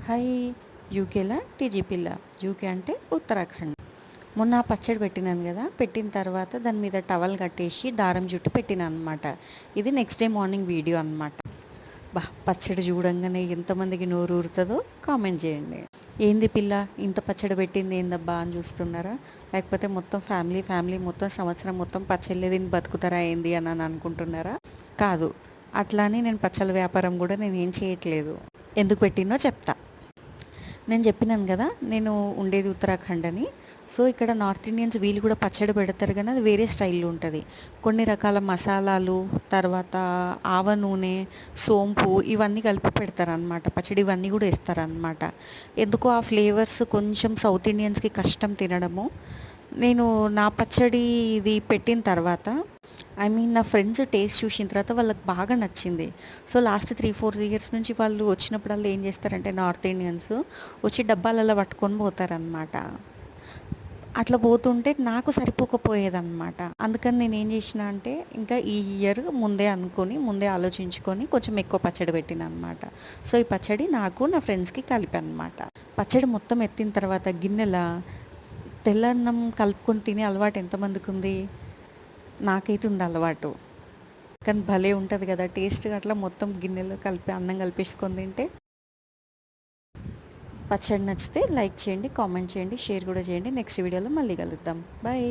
Hi. యూకేలా టీజీపీలా. UK అంటే ఉత్తరాఖండ్. మొన్న పచ్చడి పెట్టినాను కదా, పెట్టిన తర్వాత దాని మీద టవల్ కట్టేసి దారం జుట్టు పెట్టినాను అనమాట. ఇది నెక్స్ట్ డే మార్నింగ్ వీడియో అనమాట. పచ్చడి చూడంగానే ఎంతమందికి నోరు ఊరుతుందో కామెంట్ చేయండి. ఏంది పిల్ల ఇంత పచ్చడి పెట్టింది ఏందబ్బా అని చూస్తున్నారా? లేకపోతే మొత్తం ఫ్యామిలీ మొత్తం సంవత్సరం మొత్తం పచ్చళ్ళే తిని బతుకుతారా ఏంది అని అనుకుంటున్నారా? కాదు, అట్లానే నేను పచ్చళ్ళ వ్యాపారం కూడా నేను ఏం చేయట్లేదు. ఎందుకు పెట్టినో చెప్తా. నేను చెప్పినాను కదా, నేను ఉండేది ఉత్తరాఖండ్ అని. సో ఇక్కడ నార్త్ ఇండియన్స్ వీళ్ళు కూడా పచ్చడి పెడతారు, కానీ అది వేరే స్టైల్లో ఉంటుంది. కొన్ని రకాల మసాలాలు, తర్వాత ఆవ నూనె, సోంపు ఇవన్నీ కలిపి పెడతారనమాట. పచ్చడి ఇవన్నీ కూడా వేస్తారనమాట. ఎందుకో ఆ ఫ్లేవర్స్ కొంచెం సౌత్ ఇండియన్స్కి కష్టం తినడము. నేను నా పచ్చడి ఇది పెట్టిన తర్వాత నా ఫ్రెండ్స్ టేస్ట్ చూసిన తర్వాత వాళ్ళకి బాగా నచ్చింది. సో లాస్ట్ 3-4 ఇయర్స్ నుంచి వాళ్ళు వచ్చినప్పుడల్లా ఏం చేస్తారంటే, నార్త్ ఇండియన్స్ వచ్చి డబ్బాలలో పట్టుకొని పోతారనమాట. అట్లా పోతుంటే నాకు సరిపోకపోయేదన్నమాట. అందుకని నేను ఏం చేసిన అంటే, ఇంకా ఈ ఇయర్ ముందే ఆలోచించుకొని కొంచెం ఎక్కువ పచ్చడి పెట్టిన అనమాట. సో ఈ పచ్చడి నాకు నా ఫ్రెండ్స్కి కలిపానమాట. పచ్చడి మొత్తం ఎత్తిన తర్వాత గిన్నెల తెల్లన్నం కలుపుకొని తినే అలవాటు ఎంతమందికి ఉంది? నాకైతే ఉంది అలవాటు. కానీ భలే ఉంటుంది కదా టేస్ట్. అట్లా మొత్తం గిన్నెలో కలిపి అన్నం కలిపేసుకొని తింటే. పచ్చడి నచ్చితే లైక్ చేయండి, కామెంట్ చేయండి, షేర్ కూడా చేయండి. నెక్స్ట్ వీడియోలో మళ్ళీ కలుద్దాం. బాయ్.